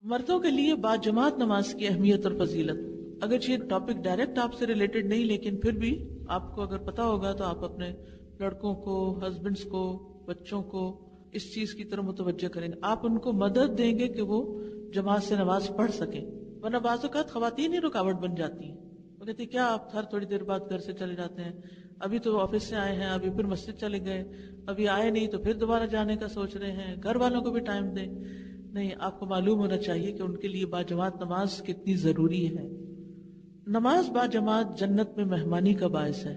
مردوں کے لیے باجماعت نماز کی اہمیت اور فضیلت. اگرچہ یہ ٹاپک ڈائریکٹ آپ سے ریلیٹڈ نہیں، لیکن پھر بھی آپ کو اگر پتا ہوگا تو آپ اپنے لڑکوں کو، ہسبینڈز کو، بچوں کو اس چیز کی طرف متوجہ کریں گے. آپ ان کو مدد دیں گے کہ وہ جماعت سے نماز پڑھ سکیں. ورنہ بعض اوقات خواتین ہی رکاوٹ بن جاتی ہیں. وہ کہتی ہیں کیا آپ ہر تھوڑی دیر بعد گھر سے چلے جاتے ہیں، ابھی تو آفس سے آئے ہیں، ابھی پھر مسجد چلے گئے، ابھی آئے نہیں تو پھر دوبارہ جانے کا سوچ رہے ہیں، گھر والوں کو بھی ٹائم دیں. نہیں، آپ کو معلوم ہونا چاہیے کہ ان کے لیے باجماعت نماز کتنی ضروری ہے. نماز باجماعت جنت میں مہمانی کا باعث ہے.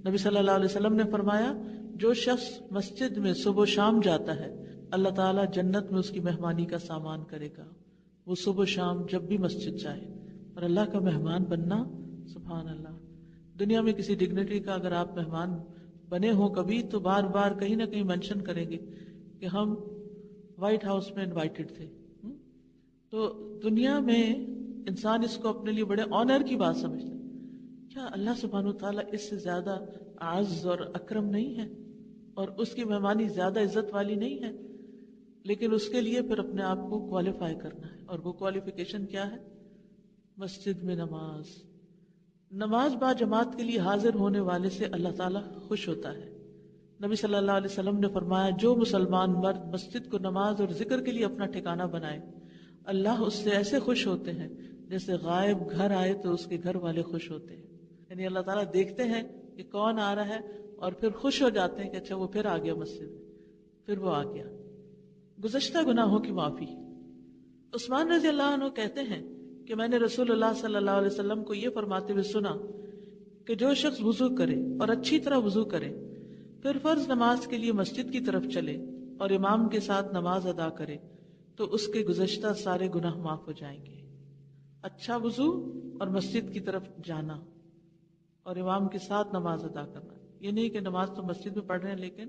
نبی صلی اللہ علیہ وسلم نے فرمایا جو شخص مسجد میں صبح و شام جاتا ہے اللہ تعالیٰ جنت میں اس کی مہمانی کا سامان کرے گا. وہ صبح و شام جب بھی مسجد جائے اور اللہ کا مہمان بننا، سبحان اللہ. دنیا میں کسی ڈگنیٹری کا اگر آپ مہمان بنے ہوں کبھی تو بار بار کہیں نہ کہیں مینشن کریں گے کہ ہم وائٹ ہاؤس میں انوائٹڈ تھے. تو دنیا میں انسان اس کو اپنے لیے بڑے آنر کی بات سمجھتا ہے. کیا اللہ سبحانہ وتعالیٰ اس سے زیادہ اعز اور اکرم نہیں ہے اور اس کی مہمانی زیادہ عزت والی نہیں ہے؟ لیکن اس کے لیے پھر اپنے آپ کو کوالیفائی کرنا ہے، اور وہ کوالیفیکیشن کیا ہے؟ مسجد میں نماز. نماز با جماعت کے لیے حاضر ہونے والے سے اللہ تعالیٰ خوش ہوتا ہے. نبی صلی اللہ علیہ وسلم نے فرمایا جو مسلمان مرد مسجد کو نماز اور ذکر کے لیے اپنا ٹھکانہ بنائے اللہ اس سے ایسے خوش ہوتے ہیں جیسے غائب گھر آئے تو اس کے گھر والے خوش ہوتے ہیں. یعنی اللہ تعالیٰ دیکھتے ہیں کہ کون آ رہا ہے اور پھر خوش ہو جاتے ہیں کہ اچھا وہ پھر آ گیا مسجد میں، پھر وہ آ گیا. گزشتہ گناہوں کی معافی. عثمان رضی اللہ عنہ کہتے ہیں کہ میں نے رسول اللہ صلی اللہ علیہ وسلم کو یہ فرماتے ہوئے سنا کہ جو شخص وضو کرے اور اچھی طرح وضو کرے پھر فرض نماز کے لیے مسجد کی طرف چلے اور امام کے ساتھ نماز ادا کرے تو اس کے گزشتہ سارے گناہ معاف ہو جائیں گے. اچھا وضو اور مسجد کی طرف جانا اور امام کے ساتھ نماز ادا کرنا. یہ نہیں کہ نماز تو مسجد میں پڑھ رہے ہیں لیکن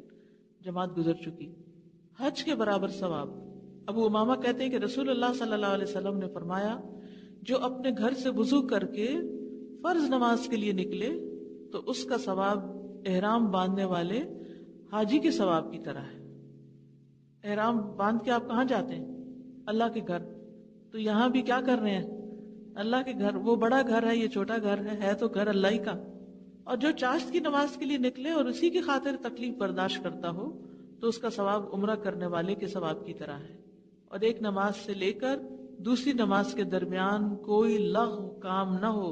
جماعت گزر چکی. حج کے برابر ثواب. ابو امامہ کہتے ہیں کہ رسول اللہ صلی اللہ علیہ وسلم نے فرمایا جو اپنے گھر سے وضو کر کے فرض نماز کے لیے نکلے تو اس کا ثواب احرام باندھنے والے حاجی کے ثواب کی طرح ہے. احرام باندھ کے آپ کہاں جاتے ہیں؟ اللہ کے گھر. تو یہاں بھی کیا کر رہے ہیں؟ اللہ کے گھر. وہ بڑا گھر ہے، یہ چھوٹا گھر ہے تو گھر اللہ ہی کا. اور جو چاشت کی نماز کے لیے نکلے اور اسی کی خاطر تکلیف برداشت کرتا ہو تو اس کا ثواب عمرہ کرنے والے کے ثواب کی طرح ہے. اور ایک نماز سے لے کر دوسری نماز کے درمیان کوئی لغو کام نہ ہو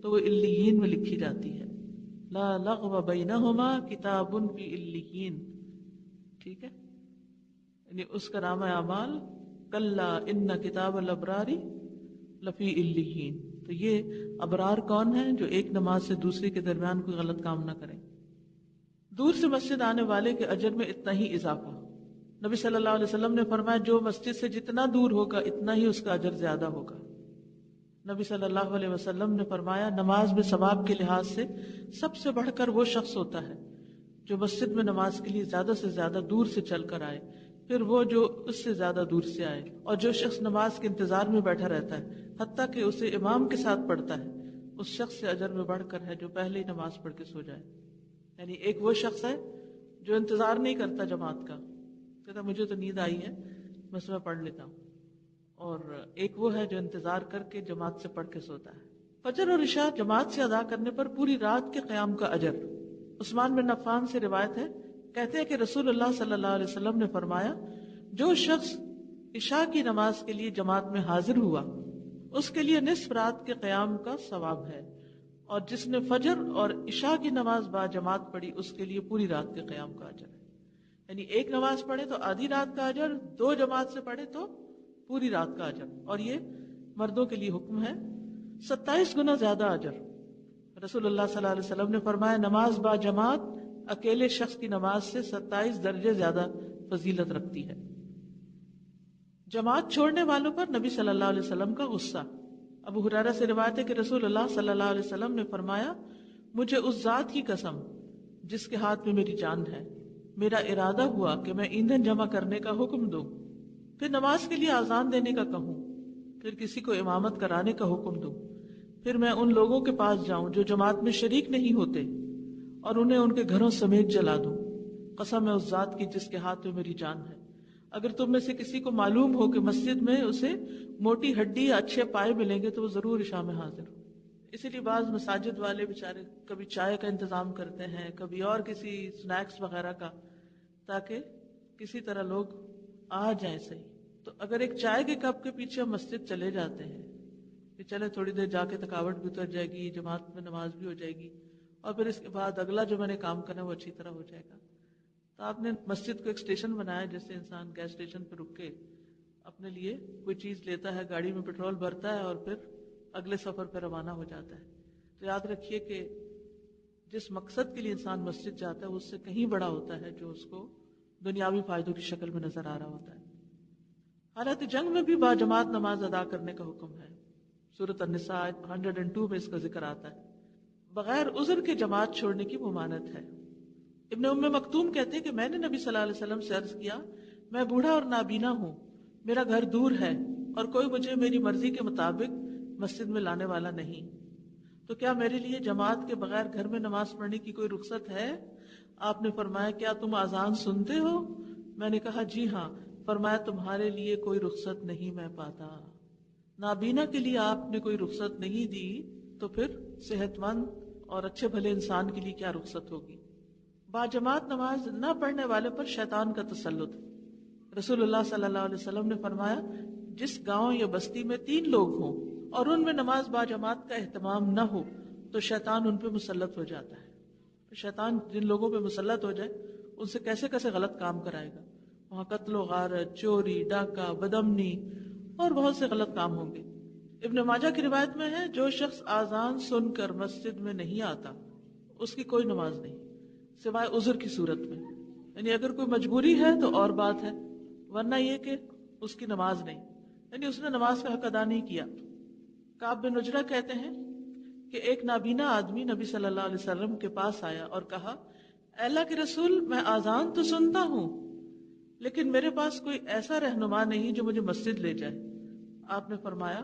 تو وہ علیین میں لکھی جاتی ہے. لا لغو بینہما کتاب فی علیین. ٹھیک ہے، یعنی اس کا نام اعمال کلا ان کتاب الابرار لفی علیین. تو یہ ابرار کون ہیں؟ جو ایک نماز سے دوسری کے درمیان کوئی غلط کام نہ کریں. دور سے مسجد آنے والے کے اجر میں اتنا ہی اضافہ. نبی صلی اللہ علیہ وسلم نے فرمایا جو مسجد سے جتنا دور ہوگا اتنا ہی اس کا اجر زیادہ ہوگا. نبی صلی اللہ علیہ وسلم نے فرمایا نماز میں ثواب کے لحاظ سے سب سے بڑھ کر وہ شخص ہوتا ہے جو مسجد میں نماز کے لیے زیادہ سے زیادہ دور سے چل کر آئے، پھر وہ جو اس سے زیادہ دور سے آئے، اور جو شخص نماز کے انتظار میں بیٹھا رہتا ہے حتیٰ کہ اسے امام کے ساتھ پڑھتا ہے اس شخص سے اجر میں بڑھ کر ہے جو پہلے ہی نماز پڑھ کے سو جائے. یعنی ایک وہ شخص ہے جو انتظار نہیں کرتا جماعت کا، کہتا مجھے تو نیند آئی ہے بس میں پڑھ لیتا ہوں، اور ایک وہ ہے جو انتظار کر کے جماعت سے پڑھ کے سوتا ہے. فجر اور عشاء جماعت سے ادا کرنے پر پوری رات کے قیام کا اجر. عثمان بن عفان سے روایت ہے، کہتے ہیں کہ رسول اللہ صلی اللہ علیہ وسلم نے فرمایا جو شخص عشاء کی نماز کے لیے جماعت میں حاضر ہوا اس کے لیے نصف رات کے قیام کا ثواب ہے، اور جس نے فجر اور عشاء کی نماز با جماعت پڑھی اس کے لیے پوری رات کے قیام کا اجر ہے. یعنی ایک نماز پڑھے تو آدھی رات کا اجر، دو جماعت سے پڑھے تو پوری رات کا اجر. اور یہ مردوں کے لیے حکم ہے. 27 گنا زیادہ اجر. رسول اللہ صلی اللہ علیہ وسلم نے فرمایا نماز با جماعت اکیلے شخص کی نماز سے 27 درجے زیادہ فضیلت رکھتی ہے. جماعت چھوڑنے والوں پر نبی صلی اللہ علیہ وسلم کا غصہ. ابو ہریرہ سے روایت ہے کہ رسول اللہ صلی اللہ علیہ وسلم نے فرمایا مجھے اس ذات کی قسم جس کے ہاتھ میں میری جان ہے، میرا ارادہ ہوا کہ میں ایندھن جمع کرنے کا حکم دوں، پھر نماز کے لیے اذان دینے کا کہوں، پھر کسی کو امامت کرانے کا حکم دوں، پھر میں ان لوگوں کے پاس جاؤں جو جماعت میں شریک نہیں ہوتے اور انہیں ان کے گھروں سمیت جلا دوں. قسم ہے اس ذات کی جس کے ہاتھ میں میری جان ہے، اگر تم میں سے کسی کو معلوم ہو کہ مسجد میں اسے موٹی ہڈی اچھے پائے ملیں گے تو وہ ضرور عشاء میں حاضر ہو. اسی لیے بعض مساجد والے بیچارے کبھی چائے کا انتظام کرتے ہیں، کبھی اور کسی سنیکس وغیرہ کا، تاکہ کسی طرح لوگ آ جائیں صحیح. تو اگر ایک چائے کے کپ کے پیچھے ہم مسجد چلے جاتے ہیں کہ چلے تھوڑی دیر جا کے تھکاوٹ بھی اتر جائے گی، جماعت میں نماز بھی ہو جائے گی، اور پھر اس کے بعد اگلا جو میں نے کام کرنا ہے وہ اچھی طرح ہو جائے گا. تو آپ نے مسجد کو ایک اسٹیشن بنایا، جیسے انسان گیس اسٹیشن پہ رک کے اپنے لیے کوئی چیز لیتا ہے، گاڑی میں پیٹرول بھرتا ہے اور پھر اگلے سفر پہ روانہ ہو جاتا ہے. تو یاد رکھیے کہ جس مقصد کے لیے انسان مسجد جاتا ہے اس سے کہیں بڑا ہوتا ہے جو اس کو دنیاوی فائدوں کی شکل میں نظر آ رہا ہوتا ہے. حالت جنگ میں بھی باجماعت نماز ادا کرنے کا حکم ہے. سورۃ النساء 102 میں اس کا ذکر آتا ہے. بغیر عذر کے جماعت چھوڑنے کی ممانعت ہے. ابن ام مکتوم کہتے ہیں کہ میں نے نبی صلی اللہ علیہ وسلم سے عرض کیا، میں بوڑھا اور نابینا ہوں، میرا گھر دور ہے اور کوئی مجھے میری مرضی کے مطابق مسجد میں لانے والا نہیں، تو کیا میرے لیے جماعت کے بغیر گھر میں نماز پڑھنے کی کوئی رخصت ہے؟ آپ نے فرمایا کیا تم اذان سنتے ہو؟ میں نے کہا جی ہاں. فرمایا تمہارے لیے کوئی رخصت نہیں میں پاتا. نابینا کے لیے آپ نے کوئی رخصت نہیں دی تو پھر صحت مند اور اچھے بھلے انسان کے لیے کیا رخصت ہوگی؟ باجماعت نماز نہ پڑھنے والے پر شیطان کا تسلط. رسول اللہ صلی اللہ علیہ وسلم نے فرمایا جس گاؤں یا بستی میں 3 لوگ ہوں اور ان میں نماز باجماعت کا اہتمام نہ ہو تو شیطان ان پہ مسلط ہو جاتا ہے. شیطان جن لوگوں پہ مسلط ہو جائے ان سے کیسے کیسے غلط کام کرائے گا. وہاں قتل و غارت، چوری، ڈاکہ، بدامنی اور بہت سے غلط کام ہوں گے. ابن ماجہ کی روایت میں ہے جو شخص آذان سن کر مسجد میں نہیں آتا اس کی کوئی نماز نہیں سوائے عذر کی صورت میں. یعنی اگر کوئی مجبوری ہے تو اور بات ہے، ورنہ یہ کہ اس کی نماز نہیں، یعنی اس نے نماز کا حق ادا نہیں کیا. کعب بن عجرہ کہتے ہیں کہ ایک نابینا آدمی نبی صلی اللہ علیہ وسلم کے پاس آیا اور کہا اے اللہ کے رسول، میں آذان تو سنتا ہوں لیکن میرے پاس کوئی ایسا رہنما نہیں جو مجھے مسجد لے جائے. آپ نے فرمایا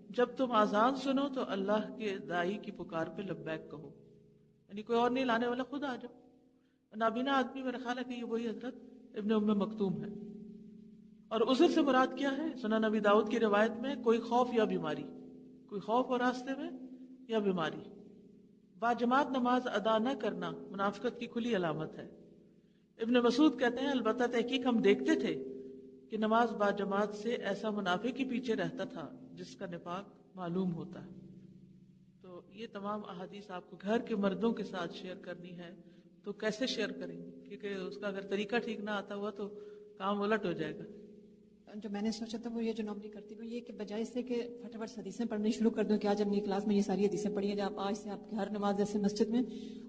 جب تم آذان سنو تو اللہ کے داعی کی پکار پہ لبیک کہو، یعنی کوئی اور نہیں لانے والا، خود آ جاؤ. نابینا آدمی میرا خیال ہے کہ یہ وہی حضرت ابن ام مکتوم ہے. اور عذر سے مراد کیا ہے؟ سنن نبی داؤد کی روایت میں کوئی خوف یا بیماری، کوئی خوف اور راستے میں یا بیماری. باجماعت نماز ادا نہ کرنا منافقت کی کھلی علامت ہے. ابن مسعود کہتے ہیں البتہ تحقیق ہم دیکھتے تھے کہ نماز باجماعت سے ایسا منافق ہی پیچھے رہتا تھا جس کا نفاق معلوم ہوتا ہے. تو یہ تمام احادیث آپ کو گھر کے مردوں کے ساتھ شیئر کرنی ہے تو کیسے شیئر کریں گے؟ کیونکہ اس کا اگر طریقہ ٹھیک نہ آتا ہوا تو کام الٹ ہو جائے گا. جو میں نے سوچا تھا وہ یہ جو نارملی کرتی وہ یہ کہ بجائے سے کہ فٹافٹ حدیثیں پڑھنی شروع کر دوں کہ آج اپنی کلاس میں یہ ساری حدیثیں پڑھی ہیں، جب آج سے آپ کی ہر نماز جیسے مسجد میں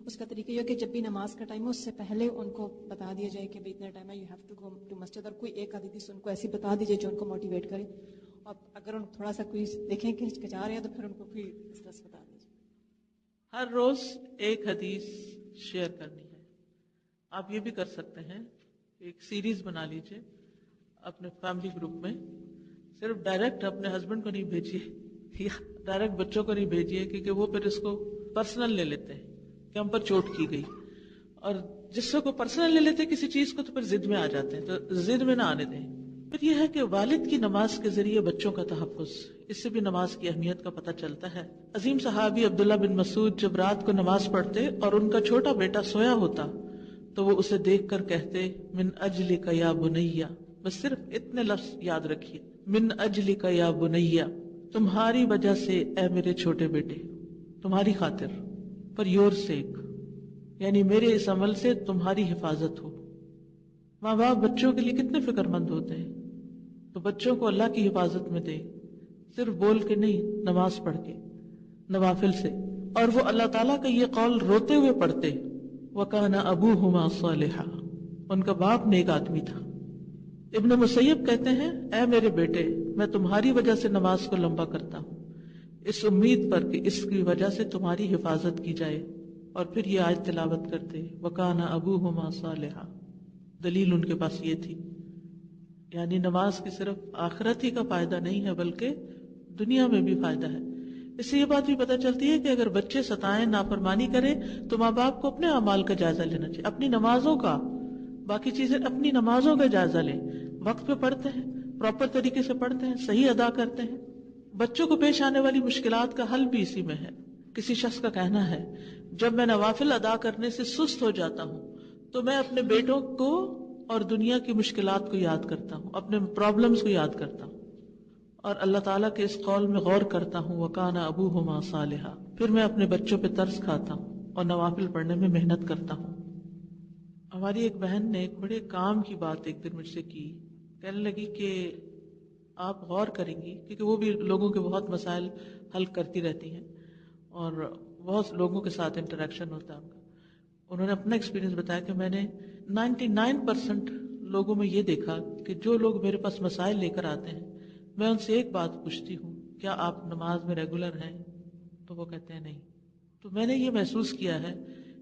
اس کا طریقہ یہ ہے کہ جب بھی نماز کا ٹائم ہو اس سے پہلے ان کو بتا دیا جائے کہ بھائی اتنا ٹائم ہے، you have to go to مسجد، اور کوئی ایک حدیث ان کو ایسی بتا دیجیے جو ان کو موٹیویٹ کرے. اور اگر ان تھوڑا سا کوئی دیکھیں کہ ہچکچا رہے ہیں تو پھر ان کو کوئی اس طرح سے بتا دیجیے. ہر روز ایک حدیث شیئر کرنی ہے. آپ یہ بھی کر سکتے ہیں، ایک سیریز بنا لیجئے اپنے فیملی گروپ میں. صرف ڈائریکٹ اپنے ہسبینڈ کو نہیں بھیجیے یا ڈائریکٹ بچوں کو نہیں بھیجیے، کیونکہ وہ پھر اس کو پرسنل لے لیتے ہیں کہ ہم پر چوٹ کی گئی. اور جس سے کو پرسنل لے لیتے ہیں کسی چیز کو تو پھر ضد میں آ جاتے ہیں، تو ضد میں نہ آنے دیں. پھر یہ ہے کہ والد کی نماز کے ذریعے بچوں کا تحفظ، اس سے بھی نماز کی اہمیت کا پتہ چلتا ہے. عظیم صحابی عبداللہ بن مسعود جب رات کو نماز پڑھتے اور ان کا چھوٹا بیٹا سویا ہوتا تو وہ اسے دیکھ کر کہتے من اجلک یا بنیا. بس صرف اتنے لفظ یاد رکھیے، من اجلک یا بنیا، تمہاری وجہ سے اے میرے چھوٹے بیٹے، تمہاری خاطر، پر یور سیک، یعنی میرے اس عمل سے تمہاری حفاظت ہو. ماں باپ بچوں کے لیے کتنے فکر مند ہوتے ہیں، تو بچوں کو اللہ کی حفاظت میں دے، صرف بول کے نہیں، نماز پڑھ کے، نوافل سے. اور وہ اللہ تعالیٰ کا یہ قول روتے ہوئے پڑھتے وَكَانَ أَبُوهُمَا صَالِحًا، ان کا باپ نیک آدمی تھا. ابن مسیب کہتے ہیں اے میرے بیٹے، میں تمہاری وجہ سے نماز کو لمبا کرتا ہوں اس امید پر کہ اس کی وجہ سے تمہاری حفاظت کی جائے. اور پھر یہ آیت تلاوت کرتے وَكَانَ أَبُوهُمَا صَالِحًا. دلیل ان کے پاس یہ تھی، یعنی نماز کی صرف آخرت ہی کا فائدہ نہیں ہے بلکہ دنیا میں بھی فائدہ ہے. اس سے یہ بات بھی پتہ چلتی ہے کہ اگر بچے ستائیں، نافرمانی کریں تو ماں باپ کو اپنے اعمال کا جائزہ لینا چاہیے، اپنی نمازوں کا، باقی چیزیں اپنی نمازوں کا جائزہ لیں. وقت پہ پڑھتے ہیں، پراپر طریقے سے پڑھتے ہیں، صحیح ادا کرتے ہیں. بچوں کو پیش آنے والی مشکلات کا حل بھی اسی میں ہے. کسی شخص کا کہنا ہے جب میں نوافل ادا کرنے سے سست ہو جاتا ہوں تو میں اپنے بیٹوں کو اور دنیا کی مشکلات کو یاد کرتا ہوں، اپنے پرابلمز کو یاد کرتا ہوں اور اللہ تعالیٰ کے اس قول میں غور کرتا ہوں وَكَانَ أَبُوهُمَا صَالِحًا. پھر میں اپنے بچوں پہ ترس کھاتا ہوں اور نوافل پڑھنے میں محنت کرتا ہوں. ہماری ایک بہن نے ایک بڑے کام کی بات ایک دن مجھ سے کی. کہنے لگی کہ آپ غور کریں گی، کیونکہ وہ بھی لوگوں کے بہت مسائل حل کرتی رہتی ہیں اور بہت لوگوں کے ساتھ انٹریکشن ہوتا ہے ان کا. انہوں نے اپنا ایکسپیرینس بتایا کہ میں نے 99% لوگوں میں یہ دیکھا کہ جو لوگ میرے پاس مسائل لے کر آتے ہیں میں ان سے ایک بات پوچھتی ہوں، کیا آپ نماز میں ریگولر ہیں؟ تو وہ کہتے ہیں نہیں. تو میں نے یہ محسوس کیا ہے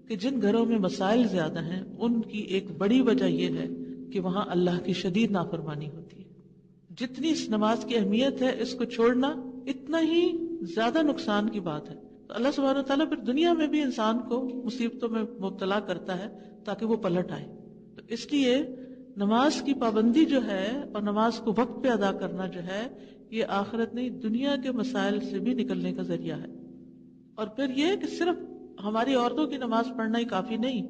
کہ جن گھروں میں مسائل زیادہ ہیں ان کی ایک بڑی وجہ یہ ہے کہ وہاں اللہ کی شدید نافرمانی ہوتی ہے. جتنی اس نماز کی اہمیت ہے اس کو چھوڑنا اتنا ہی زیادہ نقصان کی بات ہے. تو اللہ سبحانہ و تعالیٰ پھر دنیا میں بھی انسان کو مصیبتوں میں مبتلا کرتا ہے تاکہ وہ پلٹ آئے. تو اس لیے نماز کی پابندی جو ہے اور نماز کو وقت پہ ادا کرنا جو ہے یہ آخرت نہیں دنیا کے مسائل سے بھی نکلنے کا ذریعہ ہے. اور پھر یہ کہ صرف ہماری عورتوں کی نماز پڑھنا ہی کافی نہیں،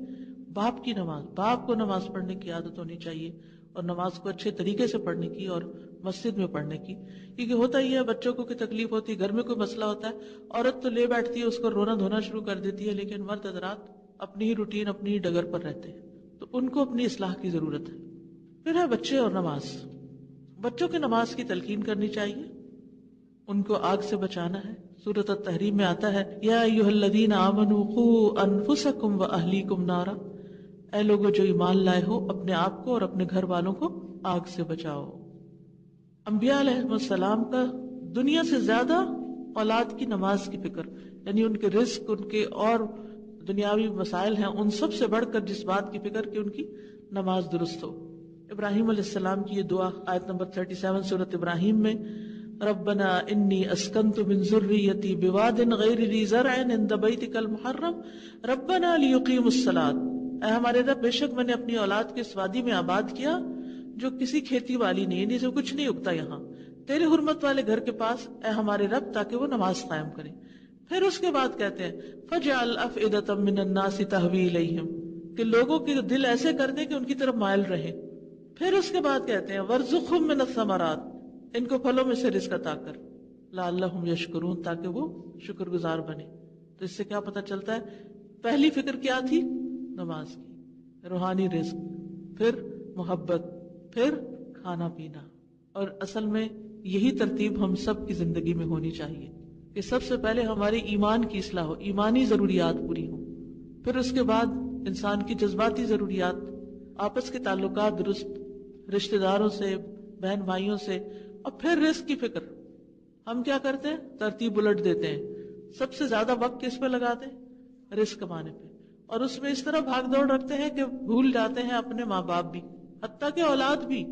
باپ کی نماز، باپ کو نماز پڑھنے کی عادت ہونی چاہیے اور نماز کو اچھے طریقے سے پڑھنے کی اور مسجد میں پڑھنے کی. کیونکہ ہوتا ہی ہے بچوں کو کوئی تکلیف ہوتی ہے، گھر میں کوئی مسئلہ ہوتا ہے، عورت تو لے بیٹھتی ہے اس کو رونا دھونا شروع کر دیتی ہے، لیکن مرد حضرات اپنی ہی روٹین اپنی ہی ڈگر پر رہتے ہیں، تو ان کو اپنی اصلاح کی ضرورت ہے. پھر ہے بچے اور نماز. بچوں کی نماز کی تلقین کرنی چاہیے، ان کو آگ سے بچانا ہے. سورۃ التحریم میں آتا ہے یا ایھا الذین آمنوا قوا انفسکم واہلیکم نارا، اے لوگو جو ایمان لائے ہو اپنے آپ کو اور اپنے گھر والوں کو آگ سے بچاؤ. انبیاء علیہ السلام کا دنیا سے زیادہ اولاد کی نماز کی فکر، یعنی ان کے رزق، ان کے اور دنیاوی مسائل ہیں ان سب سے بڑھ کر جس بات کی فکر کہ ان کی نماز درست ہو. ابراہیم علیہ السلام کی یہ دعا آیت نمبر 37 سورۃ ابراہیم میں، ربنا انی اسکنت من ذریتی بواد غیر ذی زرع عند بیتک المحرم ربنا لیقیموا الصلاۃ، اے ہمارے رب بے شک میں نے اپنی اولاد کے اس وادی میں آباد کیا جو کسی کھیتی والی نہیں، یعنی جو کچھ نہیں اگتا یہاں، تیرے حرمت والے گھر کے پاس اے ہمارے رب تاکہ وہ نماز قائم کریں. پھر اس کے بعد کہتے ہیں فجعل افئدۃ من الناس تہوی الیہم، کہ لوگوں کے دل ایسے کر دیں کہ ان کی طرف مائل رہیں. پھر اس کے بعد کہتے ہیں وارزقھم من الثمرات، ان کو پھلوں میں سے رزق عطا کر، لعلہم یشکرون، تاکہ وہ شکر گزار بنے. تو اس سے کیا پتہ چلتا ہے پہلی فکر کیا تھی؟ نماز کی، روحانی رزق، پھر محبت، پھر کھانا پینا. اور اصل میں یہی ترتیب ہم سب کی زندگی میں ہونی چاہیے کہ سب سے پہلے ہمارے ایمان کی اصلاح ہو، ایمانی ضروریات پوری ہوں، پھر اس کے بعد انسان کی جذباتی ضروریات، آپس کے تعلقات درست، رشتہ داروں سے، بہن بھائیوں سے، اور پھر رزق کی فکر. ہم کیا کرتے ہیں؟ ترتیب الٹ دیتے ہیں، سب سے زیادہ وقت کس پہ لگاتے ہیں؟ رزق کمانے پہ، اور اس میں اس طرح بھاگ دوڑ رکھتے ہیں کہ بھول جاتے ہیں اپنے ماں باپ بھی، حتیٰ کہ اولاد بھی.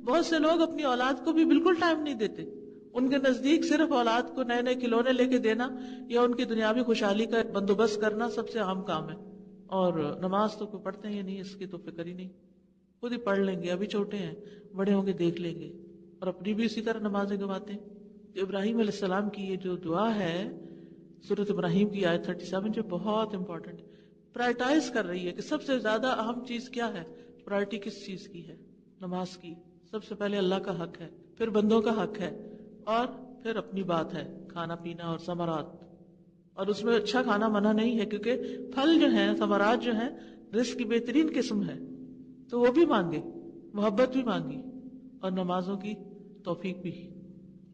بہت سے لوگ اپنی اولاد کو بھی بالکل ٹائم نہیں دیتے. ان کے نزدیک صرف اولاد کو نئے نئے کھلونے لے کے دینا یا ان کی دنیاوی خوشحالی کا بندوبست کرنا سب سے اہم کام ہے. اور نماز تو کوئی پڑھتے ہی نہیں، اس کی تو فکر ہی نہیں. خود ہی پڑھ لیں گے، ابھی چھوٹے ہیں، بڑے ہوں گے دیکھ لیں گے، اور اپنی بھی اسی طرح نمازیں گواتے ہیں. ابراہیم علیہ السلام کی یہ جو دعا ہے سورۃ ابراہیم کی آیت 37 جو بہت امپورٹنٹ پرائرٹائز کر رہی ہے کہ سب سے زیادہ اہم چیز کیا ہے، پرائرٹی کس چیز کی ہے؟ نماز کی. سب سے پہلے اللہ کا حق ہے، پھر بندوں کا حق ہے، اور پھر اپنی بات ہے کھانا پینا اور ثمرات. اور اس میں اچھا کھانا منع نہیں ہے، کیونکہ پھل جو ہیں، ثمرات جو ہیں، رزق کی بہترین قسم ہے، تو وہ بھی مانگے، محبت بھی مانگی، اور نمازوں کی توفیق بھی.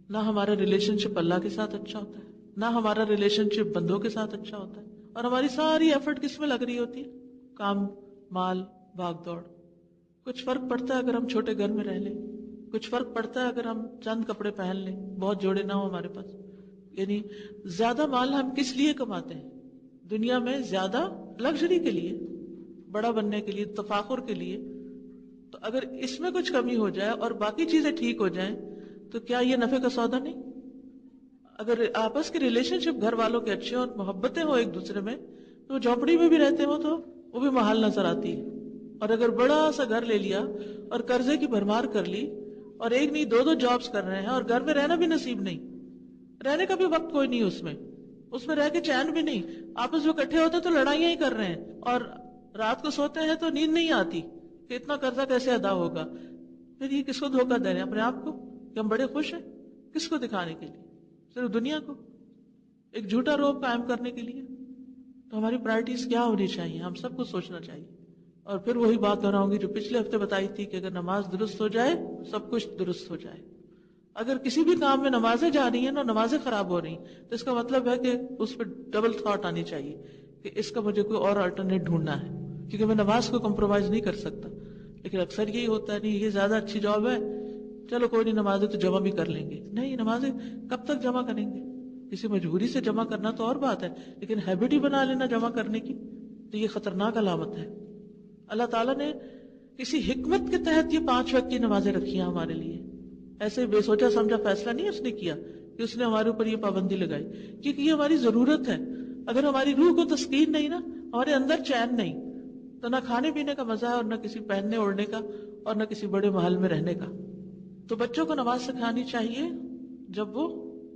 نہ ہمارا ریلیشن شپ اللہ کے ساتھ اچھا ہوتا ہے، نہ ہمارا ریلیشن شپ بندوں کے ساتھ اچھا ہوتا ہے، اور ہماری ساری ایفرٹ کس میں لگ رہی ہوتی ہے؟ کام، مال، بھاگ دوڑ. کچھ فرق پڑتا ہے اگر ہم چھوٹے گھر میں رہ لیں، کچھ فرق پڑتا ہے اگر ہم چند کپڑے پہن لیں، بہت جوڑے نہ ہو ہمارے پاس. یعنی زیادہ مال ہم کس لیے کماتے ہیں دنیا میں؟ زیادہ لگژری کے لیے، بڑا بننے کے لیے، تفاخر کے لیے. تو اگر اس میں کچھ کمی ہو جائے اور باقی چیزیں ٹھیک ہو جائیں تو کیا یہ نفع کا سودا نہیں؟ اگر آپس کے ریلیشن شپ گھر والوں کے اچھے اور محبتیں ہو ایک دوسرے میں، تو جھونپڑی میں بھی رہتے ہو تو وہ بھی محال نظر آتی ہے. اور اگر بڑا سا گھر لے لیا اور قرضے کی بھرمار کر لی اور ایک نہیں دو جابس کر رہے ہیں اور گھر میں رہنا بھی نصیب نہیں, رہنے کا بھی وقت کوئی نہیں اس میں رہ کے چین بھی نہیں, آپس میں اکٹھے ہوتے تو لڑائیاں ہی کر رہے ہیں, اور رات کو سوتے ہیں تو نیند نہیں آتی کہ اتنا قرضہ کیسے ادا ہوگا. پھر یہ کس کو دھوکہ دے رہے ہیں؟ اپنے آپ کو کہ ہم بڑے خوش ہیں. کس کو دکھانے کے لیے؟ صرف دنیا کو, ایک جھوٹا روب قائم کرنے کے لیے. تو ہماری پرائرٹیز کیا ہونی چاہیے, ہم سب کو سوچنا چاہیے. اور پھر وہی بات دہراؤں گی جو پچھلے ہفتے بتائی تھی کہ اگر نماز درست ہو جائے سب کچھ درست ہو جائے. اگر کسی بھی کام میں نمازیں جا رہی ہیں نا, نمازیں خراب ہو رہی ہیں, تو اس کا مطلب ہے کہ اس پہ ڈبل تھاٹ آنی چاہیے کہ اس کا مجھے کوئی اور الٹرنیٹ ڈھونڈنا ہے, کیونکہ میں نماز کو کمپرومائز نہیں کر سکتا. لیکن اکثر یہی ہوتا ہے, نہیں یہ زیادہ اچھی جاب ہے, چلو کوئی نہیں نمازیں تو جمع بھی کر لیں گے. نہیں, نمازیں کب تک جمع کریں گے؟ کسی مجبوری سے جمع کرنا تو اور بات ہے, لیکن ہیبٹ ہی بنا لینا جمع کرنے کی تو یہ خطرناک علامت ہے. اللہ تعالیٰ نے کسی حکمت کے تحت یہ 5 وقت کی نمازیں رکھی ہیں ہمارے لیے. ایسے بے سوچا سمجھا فیصلہ نہیں اس نے کیا کہ اس نے ہمارے اوپر یہ پابندی لگائی, کیونکہ یہ ہماری ضرورت ہے. اگر ہماری روح کو تسکین نہیں نا, ہمارے اندر چین نہیں, تو نہ کھانے پینے کا مزہ ہے اور نہ کسی پہننے اوڑھنے کا اور نہ کسی بڑے محل میں رہنے کا. تو بچوں کو نماز سکھانی چاہیے جب وہ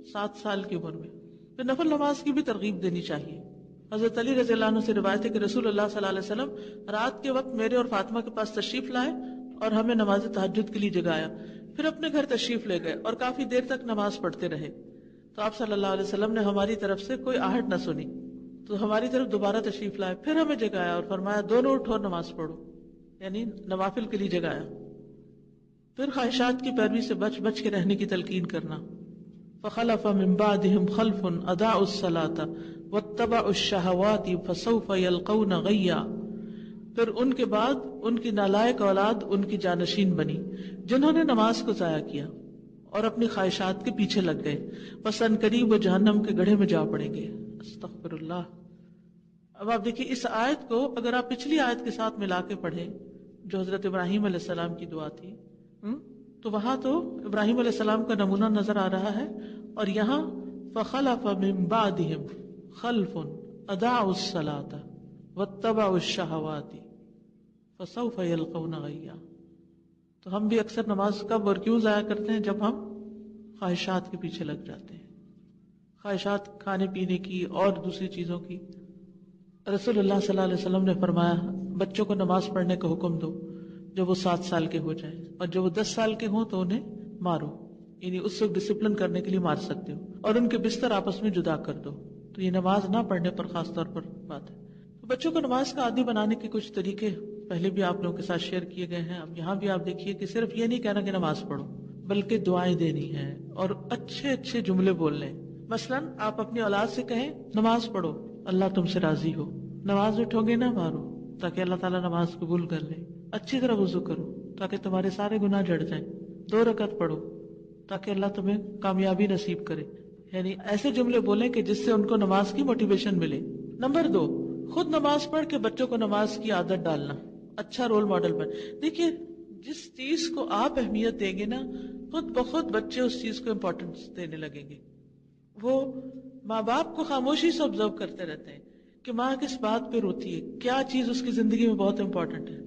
7 سال کی عمر میں. پھر نفل نماز کی بھی ترغیب دینی چاہیے. حضرت علی رضی اللہ عنہ سے روایت ہے کہ رسول اللہ صلی اللہ علیہ وسلم رات کے وقت میرے اور فاطمہ کے پاس تشریف لائے اور ہمیں نماز تہجد کے لیے جگایا, پھر اپنے گھر تشریف لے گئے اور کافی دیر تک نماز پڑھتے رہے. تو آپ صلی اللہ علیہ وسلم نے ہماری طرف سے کوئی آہٹ نہ سنی, تو ہماری طرف دوبارہ تشریف لائے, پھر ہمیں جگایا اور فرمایا دونوں اٹھو اور نماز پڑھو, یعنی نوافل کے لیے جگایا. پھر خواہشات کی پیروی سے بچ بچ کے رہنے کی تلقین کرنا. فخلف من بعدهم خلف اضاعوا الصلاة واتبعوا الشهوات فسوف يلقون غيا. پھر ان کے بعد ان کی نالائق اولاد ان کی جانشین بنی جنہوں نے نماز کو ضائع کیا اور اپنی خواہشات کے پیچھے لگ گئے, بس ان قریب وہ جہنم کے گڑھے میں جا پڑیں گے. استغفر اللہ. اب آپ دیکھیے اس آیت کو اگر آپ پچھلی آیت کے ساتھ ملا کے پڑھیں جو حضرت ابراہیم علیہ السلام کی دعا تھی, تو وہاں تو ابراہیم علیہ السلام کا نمونہ نظر آ رہا ہے, اور یہاں فخلف من بعدهم خلف اضاعوا الصلاة واتبعوا الشهوات فسوف يلقون غيا. تو ہم بھی اکثر نماز کب اور کیوں ضائع کرتے ہیں؟ جب ہم خواہشات کے پیچھے لگ جاتے ہیں, خواہشات کھانے پینے کی اور دوسری چیزوں کی. رسول اللہ صلی اللہ علیہ وسلم نے فرمایا بچوں کو نماز پڑھنے کا حکم دو جب وہ 7 سال کے ہو جائیں, اور جب وہ 10 سال کے ہوں تو انہیں مارو, یعنی اس وقت ڈسپلن کرنے کے لیے مار سکتے ہو, اور ان کے بستر آپس میں جدا کر دو. تو یہ نماز نہ پڑھنے پر خاص طور پر بات ہے. تو بچوں کو نماز کا عادی بنانے کے کچھ طریقے پہلے بھی آپ لوگوں کے ساتھ شیئر کیے گئے ہیں. اب یہاں بھی آپ دیکھیے کہ صرف یہ نہیں کہنا کہ نماز پڑھو, بلکہ دعائیں دینی ہیں اور اچھے اچھے جملے بولنے. مثلاً آپ اپنی اولاد سے کہیں نماز پڑھو, اللہ تم سے راضی ہو, نماز اٹھو گے نہ مارو تاکہ اللہ تعالیٰ نماز قبول کر لے, اچھی طرح وضو کرو تاکہ تمہارے سارے گناہ جڑ جائیں, 2 رکعت پڑھو تاکہ اللہ تمہیں کامیابی نصیب کرے. یعنی ایسے جملے بولیں کہ جس سے ان کو نماز کی موٹیویشن ملے. نمبر 2, خود نماز پڑھ کے بچوں کو نماز کی عادت ڈالنا, اچھا رول ماڈل بن. دیکھیے جس چیز کو آپ اہمیت دیں گے نا, خود بخود بچے اس چیز کو امپورٹنس دینے لگیں گے. وہ ماں باپ کو خاموشی سے آبزرو کرتے رہتے ہیں کہ ماں کس بات پہ روتی ہے, کیا چیز اس کی زندگی میں بہت امپورٹنٹ ہے,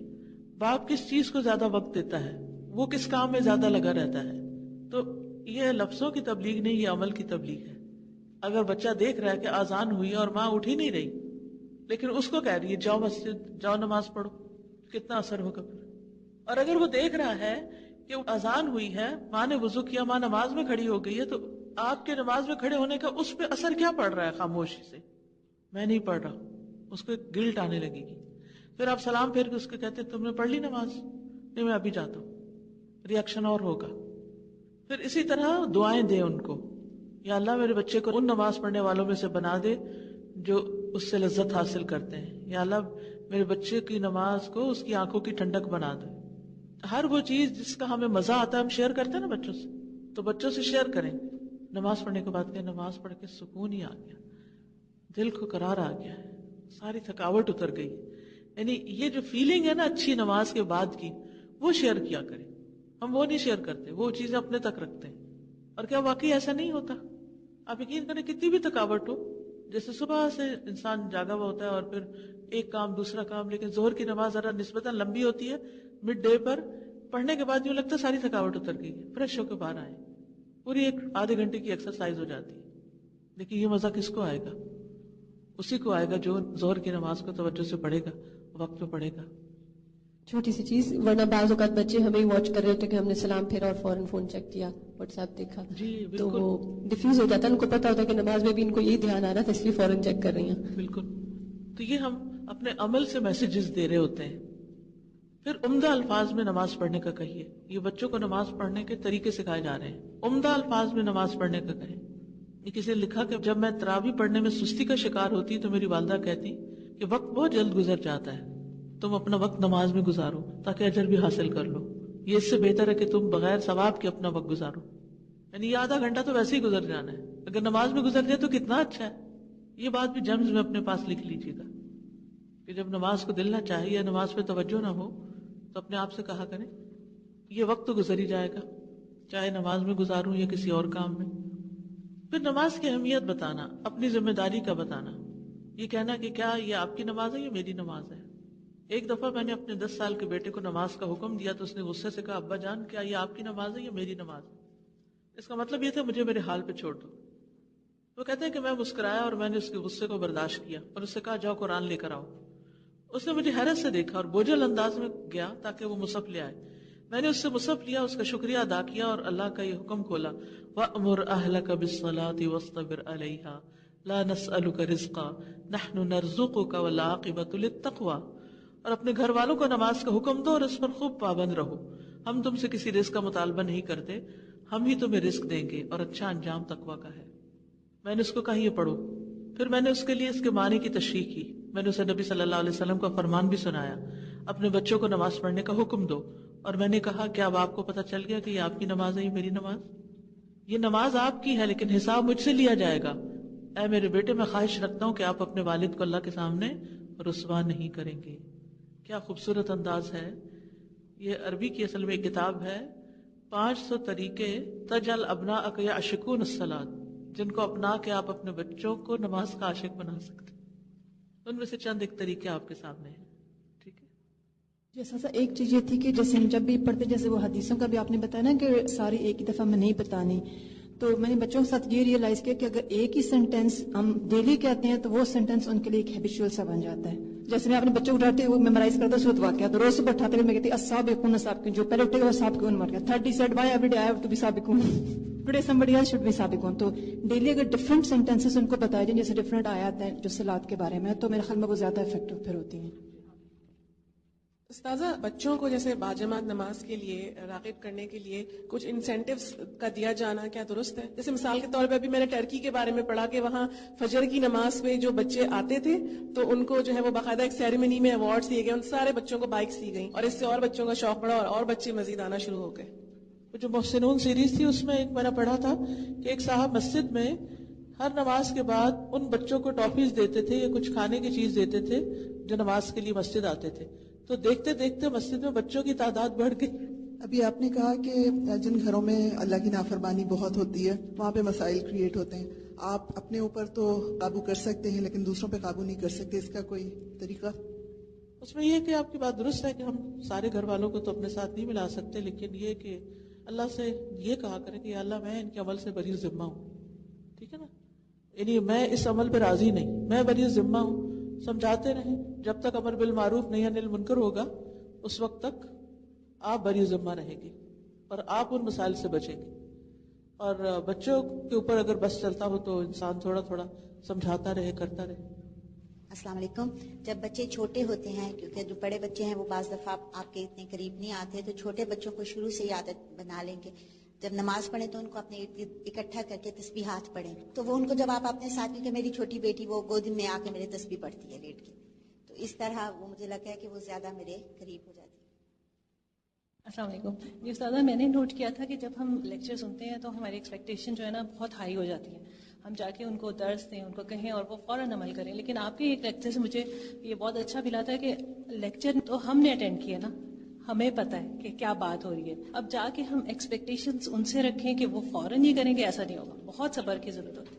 باپ کس چیز کو زیادہ وقت دیتا ہے, وہ کس کام میں زیادہ لگا رہتا ہے. تو یہ لفظوں کی تبلیغ نہیں, یہ عمل کی تبلیغ ہے. اگر بچہ دیکھ رہا ہے کہ اذان ہوئی اور ماں اٹھ ہی نہیں رہی, لیکن اس کو کہہ رہی ہے جاؤ مسجد, جاؤ نماز پڑھو, کتنا اثر ہوگا پھر. اور اگر وہ دیکھ رہا ہے کہ اذان ہوئی ہے, ماں نے وضو کیا, ماں نماز میں کھڑی ہو گئی ہے, تو آپ کے نماز میں کھڑے ہونے کا اس پہ اثر کیا پڑ رہا ہے؟ خاموشی سے میں نہیں پڑھ رہا, اس کو ایک گلٹ آنے لگے گی. پھر آپ سلام پھیر کے اس کو کہتے تم نے پڑھ لی نماز؟ نہیں میں ابھی جاتا ہوں, ریئیکشن اور ہوگا. پھر اسی طرح دعائیں دیں ان کو, یا اللہ میرے بچے کو ان نماز پڑھنے والوں میں سے بنا دے جو اس سے لذت حاصل کرتے ہیں, یا اللہ میرے بچے کی نماز کو اس کی آنکھوں کی ٹھنڈک بنا دے. ہر وہ چیز جس کا ہمیں مزہ آتا ہے ہم شیئر کرتے ہیں نا بچوں سے, تو بچوں سے شیئر کریں. نماز پڑھنے کے بعد کہ نماز پڑھ کے سکون ہی آ گیا, دل کو قرار آ گیا ہے, ساری تھکاوٹ اتر گئی. یعنی یہ جو فیلنگ ہے نا اچھی نماز کے بعد کی, وہ شیئر کیا کریں. ہم وہ نہیں شیئر کرتے, وہ چیزیں اپنے تک رکھتے ہیں. اور کیا واقعی ایسا نہیں ہوتا؟ آپ یقین کریں کتنی بھی تھکاوٹ ہو, جیسے صبح سے انسان جاگا ہوا ہوتا ہے اور پھر ایک کام دوسرا کام, لیکن ظہر کی نماز ذرا نسبتاً لمبی ہوتی ہے, مڈ ڈے پر پڑھنے کے بعد یوں لگتا ہے ساری تھکاوٹ اتر گئی، فریش ہو کے باہر آئے، پوری ایک آدھے گھنٹے کی ایکسرسائز ہو جاتی ہے. لیکن یہ مزہ کس کو آئے گا؟ اسی کو آئے گا جو ظہر کی نماز کو توجہ سے پڑھے گا، وقت پہ پڑھے گا. چھوٹی سی چیز، ورنہ بعض اوقات بچے ہمیں واچ کر رہے ہوتے کہ ہم نے سلام پھیرا اور فوراً فون چیک کیا، واٹس ایپ دیکھا، جی تو بالکل وہ ڈیفیوز ہو جاتا ہے. ان کو پتا ہوتا ہے کہ نماز میں بھی ان کو یہی دھیان آ رہا تھا اس لیے فوراً چیک کر رہی ہیں. بالکل. تو یہ ہم اپنے عمل سے میسیجز دے رہے ہوتے ہیں. پھر عمدہ الفاظ میں نماز پڑھنے کا کہیے. یہ بچوں کو نماز پڑھنے کے طریقے سکھائے جا رہے ہیں. عمدہ الفاظ میں نماز پڑھنے کا کہیں. یہ کسی نے لکھا کہ جب میں تراویح پڑھنے میں سستی کا شکار ہوتی تو میری والدہ کہتی کہ وقت بہت جلد گزر جاتا ہے، تم اپنا وقت نماز میں گزارو تاکہ اجر بھی حاصل کر لو. یہ اس سے بہتر ہے کہ تم بغیر ثواب کے اپنا وقت گزارو. یعنی یہ آدھا گھنٹہ تو ویسے ہی گزر جانا ہے، اگر نماز میں گزر جائے تو کتنا اچھا ہے. یہ بات بھی جمز میں اپنے پاس لکھ لیجیے گا کہ جب نماز کو دل نہ چاہے یا نماز پہ توجہ نہ ہو تو اپنے آپ سے کہا کریں یہ وقت تو گزر ہی جائے گا، چاہے نماز میں گزاروں یا کسی اور کام میں. پھر نماز کی اہمیت بتانا، اپنی ذمہ داری کا بتانا. یہ کہنا کہ کیا یہ آپ کی نماز ہے یا میری نماز ہے. ایک دفعہ میں نے اپنے 10 سال کے بیٹے کو نماز کا حکم دیا تو اس نے غصے سے کہا ابا جان کیا یہ آپ کی نماز ہے یا میری نماز ہے. اس کا مطلب یہ تھا مجھے میرے حال پہ چھوڑ دو. وہ کہتے ہیں کہ میں مسکرایا اور میں نے اس کے غصے کو برداشت کیا اور اس سے کہا جاؤ قرآن لے کر آؤ. اس نے مجھے حیرت سے دیکھا اور بوجھل انداز میں گیا تاکہ وہ مصحف لے آئے. میں نے اس سے مصحف لیا، اس کا شکریہ ادا کیا اور اللہ کا یہ حکم کھولا وَأْمُرْ أَهْلَكَ بِالصَّلَاةِ وَاصْطَبِرْ عَلَيْهَا لَا نَسْأَلُكَ رِزْقًا نَحْنُ نَرْزُقُكَ وَالْعَاقِبَةُ لِلتَّقْوَى. اور اپنے گھر والوں کو نماز کا حکم دو اور اس پر خوب پابند رہو. ہم تم سے کسی رزق کا مطالبہ نہیں کرتے، ہم ہی تمہیں رزق دیں گے اور اچھا انجام تقویٰ کا ہے. میں نے اس کو کہا یہ پڑھو. پھر میں نے اس کے لیے اس کے معنی کی تشریح کی. میں نے اسے نبی صلی اللہ علیہ وسلم کا فرمان بھی سنایا اپنے بچوں کو نماز پڑھنے کا حکم دو. اور میں نے کہا کیا اب آپ کو پتہ چل گیا کہ یہ آپ کی نماز ہے یہ میری نماز. یہ نماز آپ کی ہے لیکن حساب مجھ سے لیا جائے گا. اے میرے بیٹے میں خواہش رکھتا ہوں کہ آپ اپنے والد کو اللہ کے سامنے رسوا نہیں کریں گے. کیا خوبصورت انداز ہے. یہ عربی کی اصل میں ایک کتاب ہے 500 طریقے تجعل ابناءک یعشقون الصلاۃ، جن کو اپنا کے آپ اپنے بچوں کو نماز کا عاشق بنا سکتے. ان میں سے چند ایک طریقے آپ کے سامنے ہیں. ٹھیک ہے. جیسا ایک چیز یہ تھی کہ جیسے ہم جب بھی پڑھتے جیسے وہ حدیثوں کا بھی آپ نے بتایا نا کہ ساری ایک ہی دفعہ میں نہیں بتانی، تو میں نے بچوں کے ساتھ یہ ریئلائز کیا کہ اگر ایک ہی سینٹینس ہم ڈیلی کہتے ہیں تو وہ سینٹینس ان کے لیے ایک ہیبیچول سا بن جاتا ہے. جیسے میں اپنے بچوں کو اٹھاتے ہوئے میمورائز کرتا صورت واقعہ تو روز صبح اٹھاتے ہوئے میں کہتی السابقون السابقون، جو پہلے اٹھے گا وہ سابقون مر گیا. 30 said why every day I have to be سابقون today somebody else should be سابقون. تو ڈیلی اگر ڈفرینٹ سینٹینسز ان کو بتائے جائیں جیسے ڈفرینٹ آیات ہیں جو صلاۃ کے بارے میں، تو میرے خیال میں وہ زیادہ افیکٹو پھر ہوتی ہیں. استاذہ بچوں کو جیسے باجماعت نماز کے لیے راغب کرنے کے لیے کچھ انسینٹیوز کا دیا جانا کیا درست ہے؟ جیسے مثال کے طور پہ ابھی میں نے ٹرکی کے بارے میں پڑھا کہ وہاں فجر کی نماز پہ جو بچے آتے تھے تو ان کو جو ہے وہ باقاعدہ ایک سیریمنی میں ایوارڈز دیے گئے، ان سارے بچوں کو بائکس دی گئیں اور اس سے اور بچوں کا شوق بڑھا اور بچے مزید آنا شروع ہو گئے. جو محسنون سیریز تھی اس میں ایک میں نے پڑھا تھا کہ ایک صاحب مسجد میں ہر نماز کے بعد ان بچوں کو ٹافیز دیتے تھے یا کچھ کھانے کی چیز دیتے تھے جو نماز کے لیے مسجد آتے تھے. تو دیکھتے دیکھتے مسجد میں بچوں کی تعداد بڑھ گئی. ابھی آپ نے کہا کہ جن گھروں میں اللہ کی نافرمانی بہت ہوتی ہے وہاں پہ مسائل کریٹ ہوتے ہیں. آپ اپنے اوپر تو قابو کر سکتے ہیں لیکن دوسروں پہ قابو نہیں کر سکتے، اس کا کوئی طریقہ؟ اس میں یہ کہ آپ کی بات درست ہے کہ ہم سارے گھر والوں کو تو اپنے ساتھ نہیں ملا سکتے، لیکن یہ کہ اللہ سے یہ کہا کریں کہ اللہ میں ان کے عمل سے بری ذمہ ہوں. ٹھیک ہے نا، یعنی میں اس عمل پہ راضی نہیں، میں بری ذمہ ہوں. سمجھاتے رہیں جب تک امر بالمعروف نہی عن المنکر ہوگا اس وقت تک آپ بری ذمہ رہیں گے اور آپ ان مسائل سے بچیں گے. اور بچوں کے اوپر اگر بس چلتا ہو تو انسان تھوڑا تھوڑا سمجھاتا رہے، کرتا رہے. السلام علیکم. جب بچے چھوٹے ہوتے ہیں، کیونکہ جو بڑے بچے ہیں وہ بعض دفعہ آپ کے اتنے قریب نہیں آتے، تو چھوٹے بچوں کو شروع سے عادت بنا لیں گے جب نماز پڑھیں تو ان کو اپنے اکٹھا کر کے تسبیحات پڑھیں. تو وہ ان کو جب آپ اپنے ساتھ، کیونکہ میری چھوٹی بیٹی وہ گود میں آ کے میرے تسبیح پڑھتی ہے لیٹ کے، تو اس طرح وہ مجھے لگتا ہے کہ وہ زیادہ میرے قریب ہو جاتی ہے. السلام علیکم. جی استاذہ، میں نے نوٹ کیا تھا کہ جب ہم لیکچر سنتے ہیں تو ہماری ایکسپیکٹیشن جو ہے نا بہت ہائی ہو جاتی ہے. ہم جا کے ان کو درس دیں، ان کو کہیں اور وہ فوراً عمل کریں. لیکن آپ کے ایک لیکچر سے مجھے یہ بہت اچھا ملا تھا کہ لیکچر تو ہم نے اٹینڈ کیا نا، ہمیں پتہ ہے کہ کیا بات ہو رہی ہے. اب جا کے ہم ایکسپیکٹیشنز ان سے رکھیں کہ وہ فوراً یہ کریں گے، ایسا نہیں ہوگا. بہت صبر کی ضرورت ہوتی ہے.